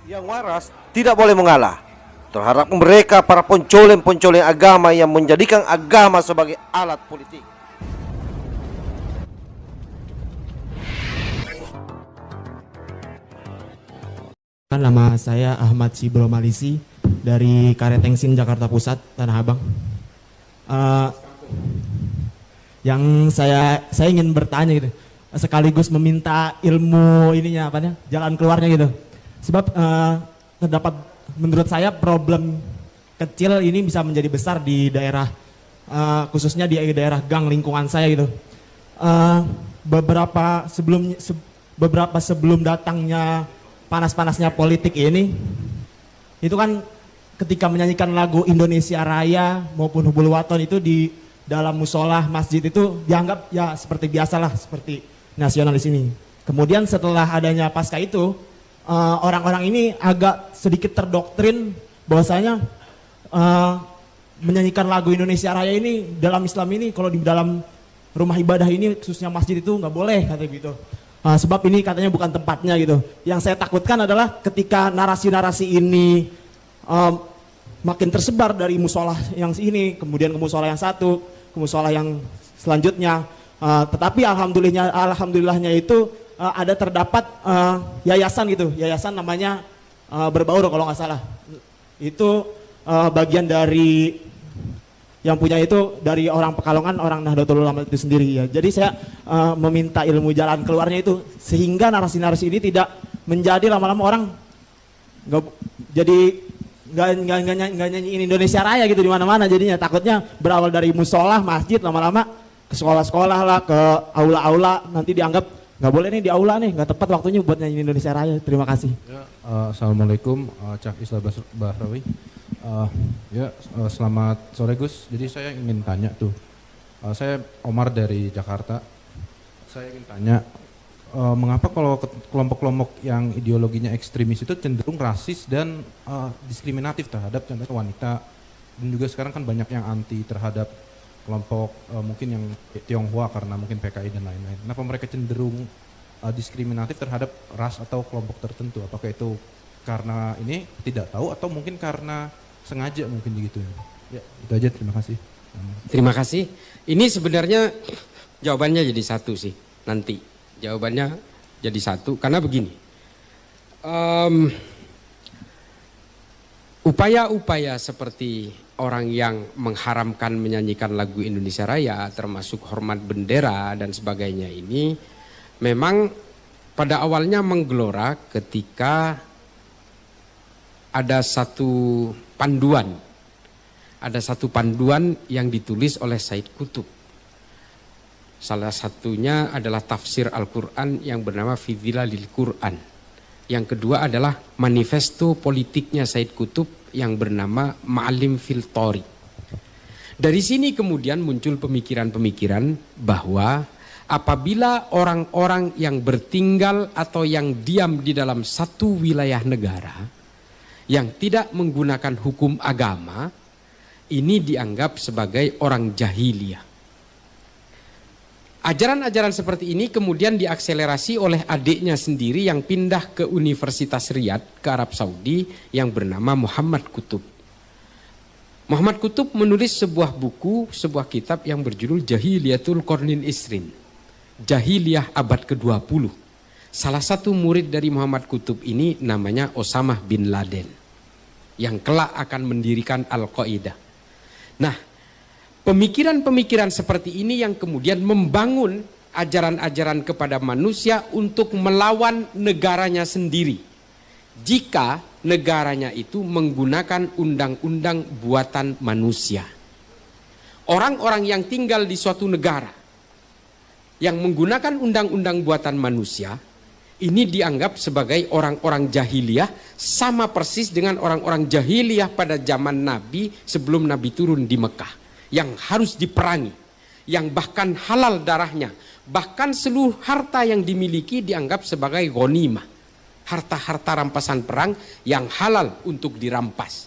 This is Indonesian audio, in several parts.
Yang waras tidak boleh mengalah terhadap mereka para pencoleng-pencoleng agama yang menjadikan agama sebagai alat politik. Nama saya Ahmad Sibro Malisi dari Karetengsin, Jakarta Pusat, Tanah Abang. Yang saya ingin bertanya gitu, sekaligus meminta ilmu ininya jalan keluarnya gitu. Sebab terdapat menurut saya problem kecil ini bisa menjadi besar di daerah khususnya di daerah gang lingkungan saya gitu. Beberapa sebelum datangnya panas-panasnya politik ini, itu kan ketika menyanyikan lagu Indonesia Raya maupun Hubul Waton itu di dalam musola masjid itu dianggap ya seperti biasalah, seperti nasionalis ini. Kemudian setelah adanya pasca itu, orang-orang ini agak sedikit terdoktrin bahwasanya menyanyikan lagu Indonesia Raya ini dalam Islam ini, kalau di dalam rumah ibadah ini khususnya masjid itu nggak boleh, kata gitu. Sebab ini katanya bukan tempatnya gitu. Yang saya takutkan adalah ketika narasi-narasi ini makin tersebar dari musola yang ini, kemudian ke musola yang satu, ke musola yang selanjutnya. Tetapi alhamdulillahnya itu ada terdapat yayasan gitu, yayasan namanya Berbaur kalau nggak salah. Itu bagian dari yang punya itu dari orang Pekalongan, orang Nahdlatul Ulama itu sendiri ya. Jadi saya meminta ilmu jalan keluarnya itu sehingga narasi-narasi ini tidak menjadi lama-lama orang nggak nyanyiin Indonesia Raya gitu di mana-mana. Jadinya takutnya berawal dari musola, masjid, lama-lama ke sekolah-sekolah lah, ke aula-aula, nanti dianggap nggak boleh nih di aula nih, nggak tepat waktunya buat nyanyiin Indonesia Raya. Terima kasih. Ya, Assalamualaikum, Cak Isla Bahrawi. Selamat sore Gus. Jadi saya ingin tanya tuh, saya Omar dari Jakarta. Saya ingin tanya, mengapa kalau kelompok-kelompok yang ideologinya ekstremis itu cenderung rasis dan diskriminatif terhadap contohnya wanita, dan juga sekarang kan banyak yang anti terhadap kelompok mungkin yang Tionghoa karena mungkin PKI dan lain-lain. Kenapa mereka cenderung diskriminatif terhadap ras atau kelompok tertentu? Apakah itu karena ini tidak tahu atau mungkin karena sengaja mungkin begitu? Ya, itu aja, terima kasih. Terima kasih. Ini sebenarnya jawabannya jadi satu sih nanti. Jawabannya jadi satu karena begini. Upaya-upaya seperti orang yang mengharamkan menyanyikan lagu Indonesia Raya, termasuk hormat bendera dan sebagainya ini, memang pada awalnya menggelora ketika ada satu panduan yang ditulis oleh Said Qutb. Salah satunya adalah tafsir Al-Quran yang bernama Fi Dhilalil Quran. Yang kedua adalah manifesto politiknya Said Qutb yang bernama Ma'alim fil Thari. Dari sini kemudian muncul pemikiran-pemikiran bahwa apabila orang-orang yang bertinggal atau yang diam di dalam satu wilayah negara yang tidak menggunakan hukum agama, ini dianggap sebagai orang jahiliyah. Ajaran-ajaran seperti ini kemudian diakselerasi oleh adiknya sendiri yang pindah ke Universitas Riyadh ke Arab Saudi yang bernama Muhammad Qutb. Muhammad Qutb menulis sebuah buku, sebuah kitab yang berjudul Jahiliyatul Qarnil Isrin, Jahiliyah abad ke-20. Salah satu murid dari Muhammad Qutb ini namanya Osamah bin Laden, yang kelak akan mendirikan Al-Qaeda. Nah, pemikiran-pemikiran seperti ini yang kemudian membangun ajaran-ajaran kepada manusia untuk melawan negaranya sendiri. Jika negaranya itu menggunakan undang-undang buatan manusia. Orang-orang yang tinggal di suatu negara yang menggunakan undang-undang buatan manusia, ini dianggap sebagai orang-orang jahiliyah, sama persis dengan orang-orang jahiliyah pada zaman Nabi sebelum Nabi turun di Mekah, yang harus diperangi, yang bahkan halal darahnya, bahkan seluruh harta yang dimiliki dianggap sebagai ghanimah, harta-harta rampasan perang yang halal untuk dirampas.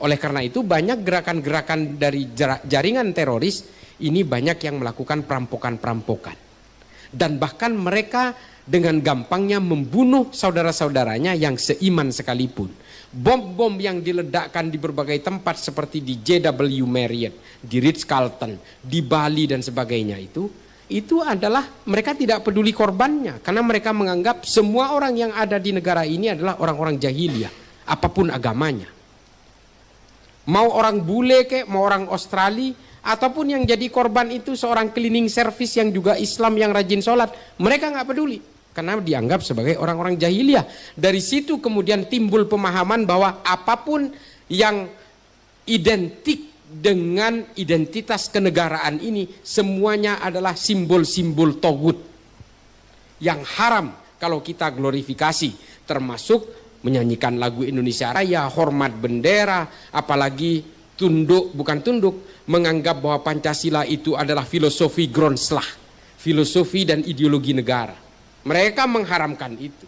Oleh karena itu banyak gerakan-gerakan dari jaringan teroris ini banyak yang melakukan perampokan-perampokan. Dan bahkan mereka dengan gampangnya membunuh saudara-saudaranya yang seiman sekalipun. Bom-bom yang diledakkan di berbagai tempat seperti di JW Marriott, di Ritz-Carlton, di Bali dan sebagainya itu adalah mereka tidak peduli korbannya. Karena mereka menganggap semua orang yang ada di negara ini adalah orang-orang jahiliyah, apapun agamanya. Mau orang bule kek, mau orang Australia, ataupun yang jadi korban itu seorang cleaning service yang juga Islam yang rajin sholat, mereka nggak peduli. Karena dianggap sebagai orang-orang jahiliyah. Dari situ kemudian timbul pemahaman bahwa apapun yang identik dengan identitas kenegaraan ini, semuanya adalah simbol-simbol togut yang haram kalau kita glorifikasi, termasuk menyanyikan lagu Indonesia Raya, hormat bendera, apalagi bukan tunduk, menganggap bahwa Pancasila itu adalah filosofi Grondslag, filosofi dan ideologi negara. Mereka mengharamkan itu.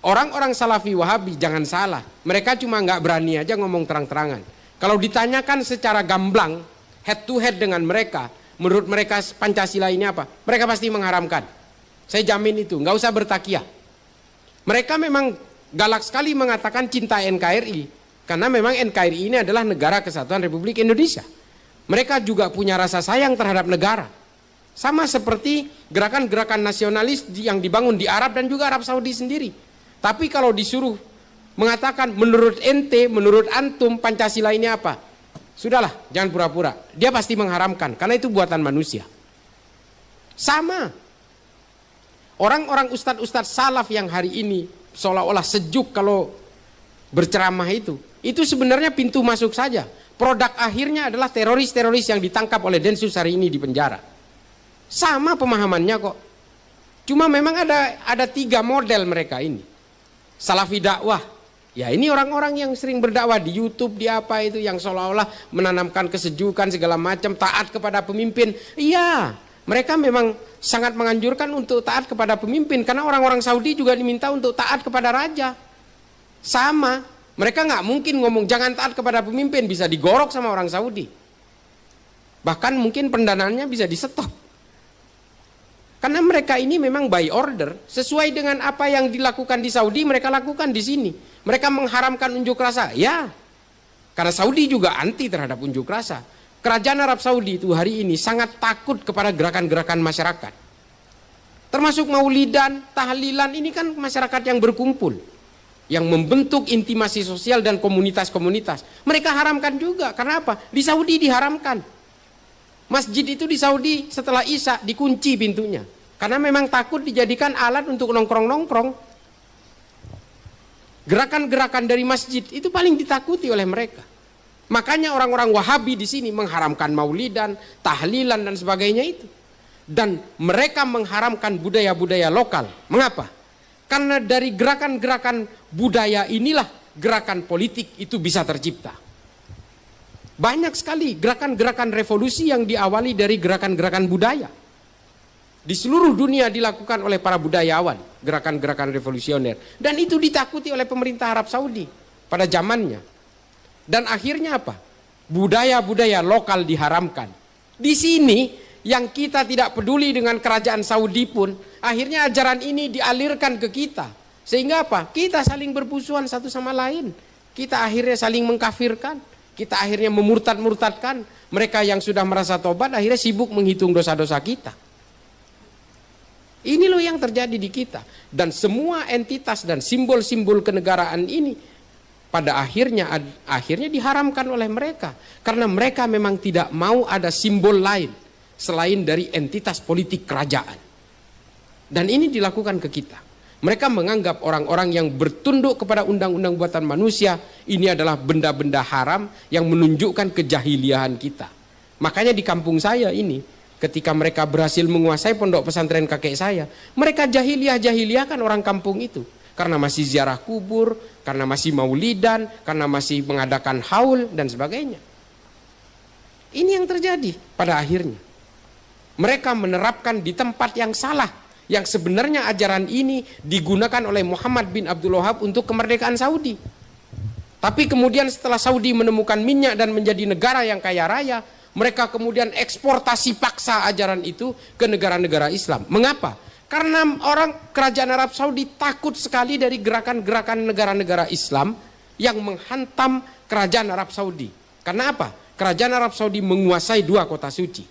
Orang-orang Salafi Wahabi jangan salah, mereka cuma nggak berani aja ngomong terang-terangan. Kalau ditanyakan secara gamblang, head to head dengan mereka, menurut mereka Pancasila ini apa? Mereka pasti mengharamkan. Saya jamin itu, nggak usah bertakiah. Mereka memang galak sekali mengatakan cinta NKRI, karena memang NKRI ini adalah Negara Kesatuan Republik Indonesia. Mereka juga punya rasa sayang terhadap negara. Sama seperti gerakan-gerakan nasionalis yang dibangun di Arab dan juga Arab Saudi sendiri. Tapi kalau disuruh mengatakan menurut ente, menurut antum Pancasila ini apa? Sudahlah, jangan pura-pura. Dia pasti mengharamkan karena itu buatan manusia. Sama. Orang-orang ustadz-ustadz salaf yang hari ini seolah-olah sejuk kalau berceramah itu sebenarnya pintu masuk saja. Produk akhirnya adalah teroris-teroris yang ditangkap oleh Densus hari ini di penjara. Sama pemahamannya kok. Cuma memang ada 3 model mereka ini. Salafi dakwah. Ya ini orang-orang yang sering berdakwah di YouTube, di apa itu, yang seolah-olah menanamkan kesejukan segala macam, taat kepada pemimpin. Iya, mereka memang sangat menganjurkan untuk taat kepada pemimpin. Karena orang-orang Saudi juga diminta untuk taat kepada raja. Sama, mereka nggak mungkin ngomong jangan taat kepada pemimpin, bisa digorok sama orang Saudi. Bahkan mungkin pendanaannya bisa di stop. Karena mereka ini memang by order, sesuai dengan apa yang dilakukan di Saudi, mereka lakukan di sini. Mereka mengharamkan unjuk rasa, ya. Karena Saudi juga anti terhadap unjuk rasa. Kerajaan Arab Saudi itu hari ini sangat takut kepada gerakan-gerakan masyarakat. Termasuk maulidan, tahlilan, ini kan masyarakat yang berkumpul. Yang membentuk intimasi sosial dan komunitas-komunitas. Mereka haramkan juga, karena apa? Di Saudi diharamkan. Masjid itu di Saudi setelah Isya dikunci pintunya. Karena memang takut dijadikan alat untuk nongkrong-nongkrong. Gerakan-gerakan dari masjid itu paling ditakuti oleh mereka. Makanya orang-orang Wahabi di sini mengharamkan maulidan, tahlilan dan sebagainya itu. Dan mereka mengharamkan budaya-budaya lokal. Mengapa? Karena dari gerakan-gerakan budaya inilah gerakan politik itu bisa tercipta. Banyak sekali gerakan-gerakan revolusi yang diawali dari gerakan-gerakan budaya. Di seluruh dunia dilakukan oleh para budayawan, gerakan-gerakan revolusioner. Dan itu ditakuti oleh pemerintah Arab Saudi pada zamannya. Dan akhirnya apa? Budaya-budaya lokal diharamkan. Di sini yang kita tidak peduli dengan kerajaan Saudi pun, akhirnya ajaran ini dialirkan ke kita. Sehingga apa? Kita saling bermusuhan satu sama lain. Kita akhirnya saling mengkafirkan. Kita akhirnya memurtad-murtadkan. Mereka yang sudah merasa tobat akhirnya sibuk menghitung dosa-dosa kita. Ini loh yang terjadi di kita. Dan semua entitas dan simbol-simbol kenegaraan ini pada akhirnya diharamkan oleh mereka. Karena mereka memang tidak mau ada simbol lain selain dari entitas politik kerajaan. Dan ini dilakukan ke kita. Mereka menganggap orang-orang yang bertunduk kepada undang-undang buatan manusia ini adalah benda-benda haram yang menunjukkan kejahiliahan kita. Makanya di kampung saya ini, ketika mereka berhasil menguasai pondok pesantren kakek saya, mereka jahiliah-jahiliahkan orang kampung itu. Karena masih ziarah kubur, karena masih maulidan, karena masih mengadakan haul dan sebagainya. Ini yang terjadi pada akhirnya. Mereka menerapkan di tempat yang salah. Yang sebenarnya ajaran ini digunakan oleh Muhammad bin Abdul Wahab untuk kemerdekaan Saudi. Tapi kemudian setelah Saudi menemukan minyak dan menjadi negara yang kaya raya, mereka kemudian eksportasi paksa ajaran itu ke negara-negara Islam. Mengapa? Karena kerajaan Arab Saudi takut sekali dari gerakan-gerakan negara-negara Islam yang menghantam kerajaan Arab Saudi. Karena apa? Kerajaan Arab Saudi menguasai 2 kota suci.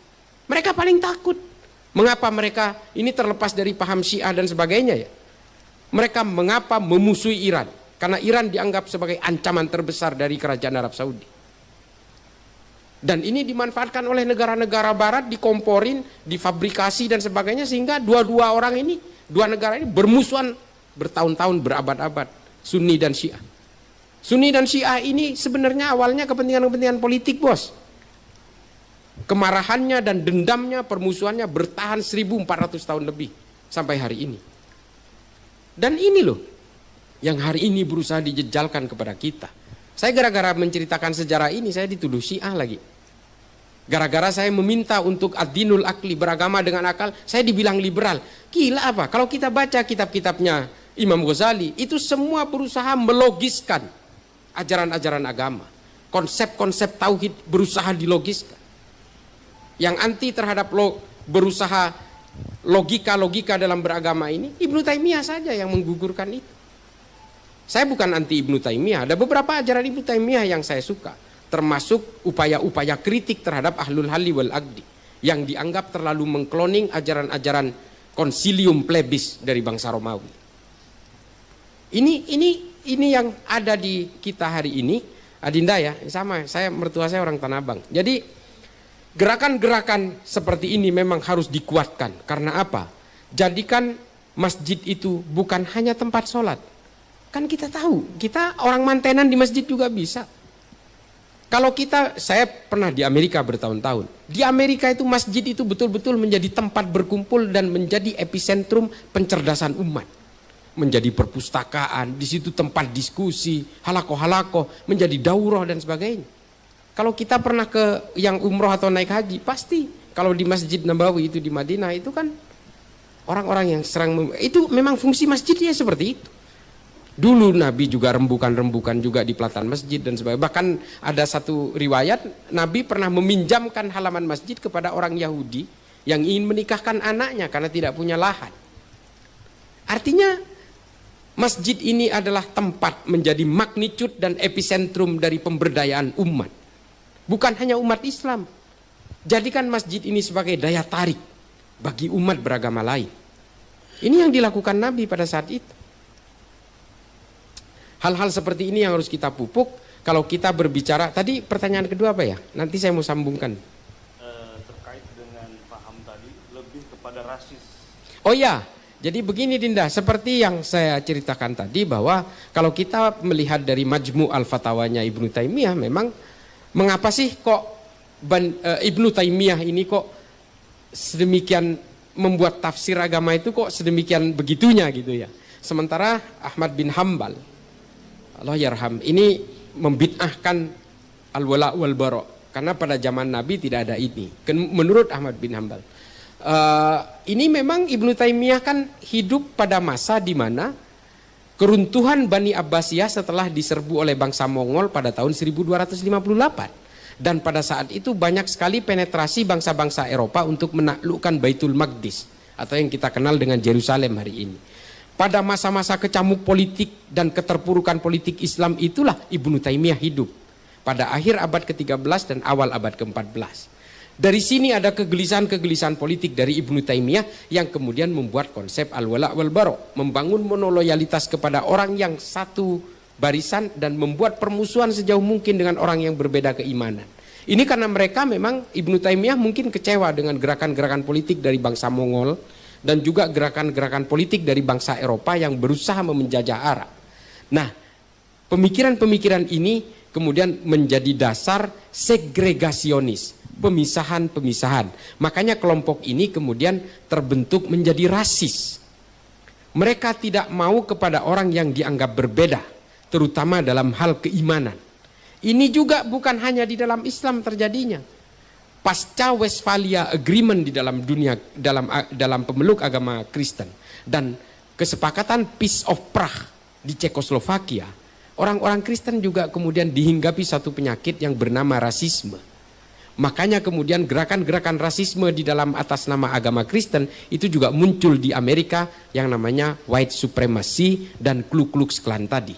Mereka paling takut. Mengapa mereka ini terlepas dari paham Syiah dan sebagainya ya? Mereka mengapa memusuhi Iran? Karena Iran dianggap sebagai ancaman terbesar dari kerajaan Arab Saudi. Dan ini dimanfaatkan oleh negara-negara barat, dikomporin, difabrikasi dan sebagainya, sehingga dua negara ini bermusuhan bertahun-tahun, berabad-abad, Sunni dan Syiah. Sunni dan Syiah ini sebenarnya awalnya kepentingan-kepentingan politik, bos. Kemarahannya dan dendamnya, permusuhannya bertahan 1400 tahun lebih sampai hari ini. Dan ini loh yang hari ini berusaha dijejalkan kepada kita. Saya gara-gara menceritakan sejarah ini saya dituduh Syiah lagi. Gara-gara saya meminta untuk ad-dinul akli, beragama dengan akal, saya dibilang liberal. Gila apa? Kalau kita baca kitab-kitabnya Imam Ghazali, itu semua berusaha melogiskan ajaran-ajaran agama. Konsep-konsep tauhid berusaha dilogiskan. Yang anti terhadap berusaha logika-logika dalam beragama ini, Ibnu Taimiyah saja yang menggugurkan itu. Saya bukan anti Ibnu Taimiyah, ada beberapa ajaran Ibnu Taimiyah yang saya suka, termasuk upaya-upaya kritik terhadap ahlul halli wal aqdi yang dianggap terlalu mengkloning ajaran-ajaran konsilium plebis dari bangsa Romawi. Ini yang ada di kita hari ini, Adinda ya, sama saya, mertua saya orang Tanah Abang. Jadi gerakan-gerakan seperti ini memang harus dikuatkan. Karena apa? Jadikan masjid itu bukan hanya tempat sholat. Kan kita tahu, kita orang mantenan di masjid juga bisa. Kalau saya pernah di Amerika bertahun-tahun. Di Amerika itu masjid itu betul-betul menjadi tempat berkumpul dan menjadi epicentrum pencerdasan umat. Menjadi perpustakaan, di situ tempat diskusi, halakoh-halakoh, menjadi daurah dan sebagainya. Kalau kita pernah ke yang umroh atau naik haji, pasti kalau di Masjid Nabawi itu di Madinah itu kan orang-orang yang itu memang fungsi masjidnya seperti itu. Dulu Nabi juga rembukan-rembukan juga di pelataran masjid dan sebagainya. Bahkan ada satu riwayat Nabi pernah meminjamkan halaman masjid kepada orang Yahudi yang ingin menikahkan anaknya karena tidak punya lahan. Artinya masjid ini adalah tempat menjadi magnitude dan epicentrum dari pemberdayaan umat. Bukan hanya umat Islam. Jadikan masjid ini sebagai daya tarik bagi umat beragama lain. Ini yang dilakukan Nabi pada saat itu. Hal-hal seperti ini yang harus kita pupuk. Kalau kita berbicara, tadi pertanyaan kedua apa ya? Nanti saya mau sambungkan. Terkait dengan paham tadi, lebih kepada rasis. Oh ya, jadi begini Dinda, seperti yang saya ceritakan tadi bahwa kalau kita melihat dari Majmu' al-Fatawanya Ibnu Taimiyah, memang mengapa sih kok Ibnu Taimiyah ini kok sedemikian membuat tafsir agama itu kok sedemikian begitunya gitu ya. Sementara Ahmad bin Hambal, Allah yarham, ini membid'ahkan al-wala' wal bara' karena pada zaman Nabi tidak ada ini. Menurut Ahmad bin Hambal, ini memang Ibnu Taimiyah kan hidup pada masa di mana keruntuhan Bani Abbasiyah setelah diserbu oleh bangsa Mongol pada tahun 1258. Dan pada saat itu banyak sekali penetrasi bangsa-bangsa Eropa untuk menaklukkan Baitul Maqdis atau yang kita kenal dengan Yerusalem hari ini. Pada masa-masa kecamuk politik dan keterpurukan politik Islam itulah Ibnu Taimiyah hidup pada akhir abad ke-13 dan awal abad ke-14. Dari sini ada kegelisahan-kegelisahan politik dari Ibnu Taimiyah yang kemudian membuat konsep al-wala' wal bara', membangun monoloyalitas kepada orang yang satu barisan dan membuat permusuhan sejauh mungkin dengan orang yang berbeda keimanan. Ini karena mereka memang Ibnu Taimiyah mungkin kecewa dengan gerakan-gerakan politik dari bangsa Mongol dan juga gerakan-gerakan politik dari bangsa Eropa yang berusaha menjajah Arab. Nah, pemikiran-pemikiran ini kemudian menjadi dasar segregasionis, pemisahan-pemisahan. Makanya kelompok ini kemudian terbentuk menjadi rasis. Mereka tidak mau kepada orang yang dianggap berbeda, terutama dalam hal keimanan. Ini juga bukan hanya di dalam Islam terjadinya. Pasca Westphalia Agreement di dalam dunia, dalam pemeluk agama Kristen dan kesepakatan Peace of Prague di Cekoslovakia, orang-orang Kristen juga kemudian dihinggapi satu penyakit yang bernama rasisme. Makanya kemudian gerakan-gerakan rasisme di dalam atas nama agama Kristen itu juga muncul di Amerika yang namanya white supremacy dan Ku Klux Klan tadi.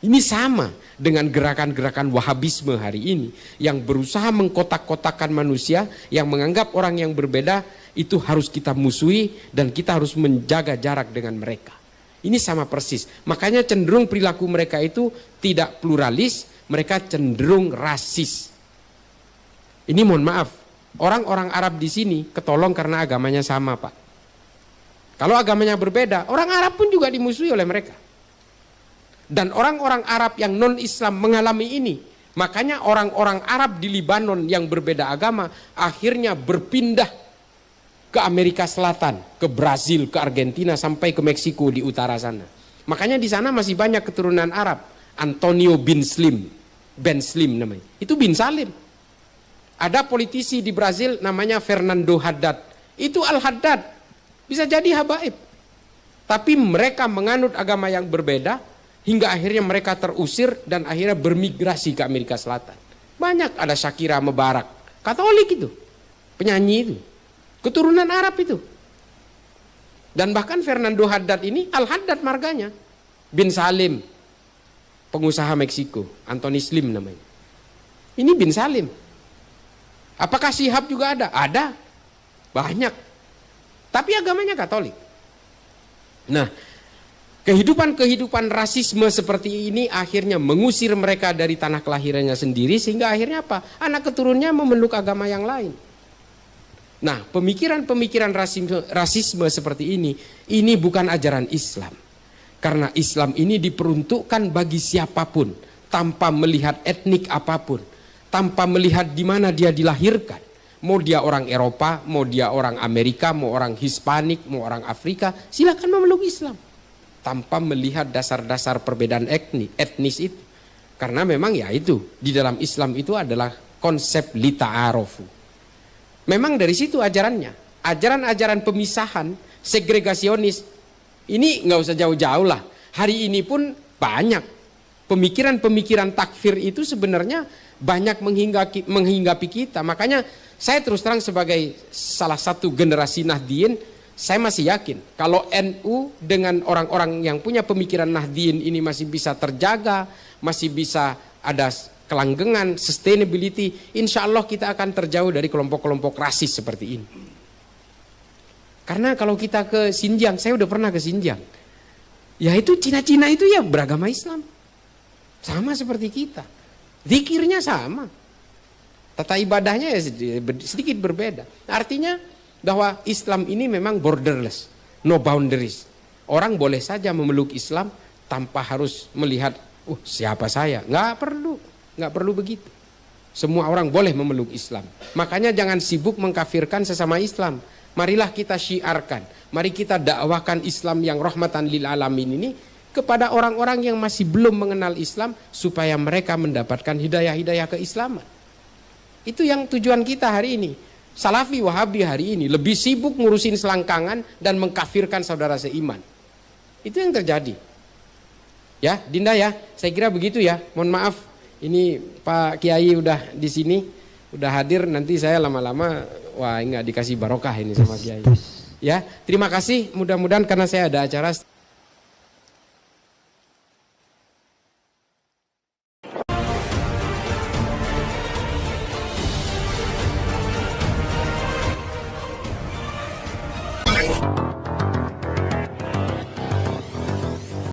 Ini sama dengan gerakan-gerakan Wahabisme hari ini yang berusaha mengkotak-kotakan manusia, yang menganggap orang yang berbeda itu harus kita musuhi dan kita harus menjaga jarak dengan mereka. Ini sama persis. Makanya cenderung perilaku mereka itu tidak pluralis, mereka cenderung rasis. Ini mohon maaf, orang-orang Arab di sini ketolong karena agamanya sama, Pak. Kalau agamanya berbeda, orang Arab pun juga dimusuhi oleh mereka. Dan orang-orang Arab yang non-Islam mengalami ini. Makanya orang-orang Arab di Libanon yang berbeda agama akhirnya berpindah ke Amerika Selatan, ke Brazil, ke Argentina, sampai ke Meksiko di utara sana. Makanya di sana masih banyak keturunan Arab. Antonio bin Slim, Ben Slim namanya. Itu bin Salim. Ada politisi di Brazil namanya Fernando Haddad. Itu Al-Haddad. Bisa jadi habaib. Tapi mereka menganut agama yang berbeda hingga akhirnya mereka terusir dan akhirnya bermigrasi ke Amerika Selatan. Banyak, ada Shakira Mubarak, Katolik itu. Penyanyi itu. Keturunan Arab itu. Dan bahkan Fernando Haddad ini Al-Haddad marganya. Bin Salim, pengusaha Meksiko, Anthony Slim namanya. Ini bin Salim. Apakah Syihab juga ada? Ada. Banyak. Tapi agamanya Katolik. Nah, kehidupan-kehidupan rasisme seperti ini akhirnya mengusir mereka dari tanah kelahirannya sendiri, sehingga akhirnya apa? Anak keturunannya memeluk agama yang lain. Nah, pemikiran-pemikiran rasisme seperti ini bukan ajaran Islam. Karena Islam ini diperuntukkan bagi siapapun, tanpa melihat etnik apapun, tanpa melihat di mana dia dilahirkan. Mau dia orang Eropa, mau dia orang Amerika, mau orang Hispanik, mau orang Afrika, silakan memeluk Islam. Tanpa melihat dasar-dasar perbedaan etnis itu. Karena memang ya itu, di dalam Islam itu adalah konsep lita'arofu. Memang dari situ ajarannya. Ajaran-ajaran pemisahan, segregasionis, ini nggak usah jauh-jauh lah. Hari ini pun banyak. Pemikiran-pemikiran takfir itu sebenarnya banyak menghinggapi kita. Makanya saya terus terang sebagai salah satu generasi Nahdien, saya masih yakin kalau NU dengan orang-orang yang punya pemikiran Nahdien ini masih bisa terjaga, masih bisa ada kelanggengan, sustainability, insya Allah kita akan terjauh dari kelompok-kelompok rasis seperti ini. Karena kalau kita ke Xinjiang, saya udah pernah ke Xinjiang, ya itu Cina-Cina itu ya beragama Islam, sama seperti kita, zikirnya sama, tata ibadahnya ya sedikit berbeda. Artinya bahwa Islam ini memang borderless, no boundaries. Orang boleh saja memeluk Islam tanpa harus melihat, siapa saya, nggak perlu begitu. Semua orang boleh memeluk Islam. Makanya jangan sibuk mengkafirkan sesama Islam. Marilah kita syiarkan, mari kita dakwakan Islam yang rahmatan lil alamin ini kepada orang-orang yang masih belum mengenal Islam, supaya mereka mendapatkan hidayah-hidayah keislaman. Itu yang tujuan kita hari ini. Salafi Wahabi hari ini lebih sibuk ngurusin selangkangan dan mengkafirkan saudara seiman. Itu yang terjadi. Ya, Dinda ya, saya kira begitu ya. Mohon maaf, ini Pak Kiai udah di sini, udah hadir. Nanti saya lama-lama, nggak dikasih barokah ini sama Kiai. Ya, terima kasih. Mudah-mudahan karena saya ada acara.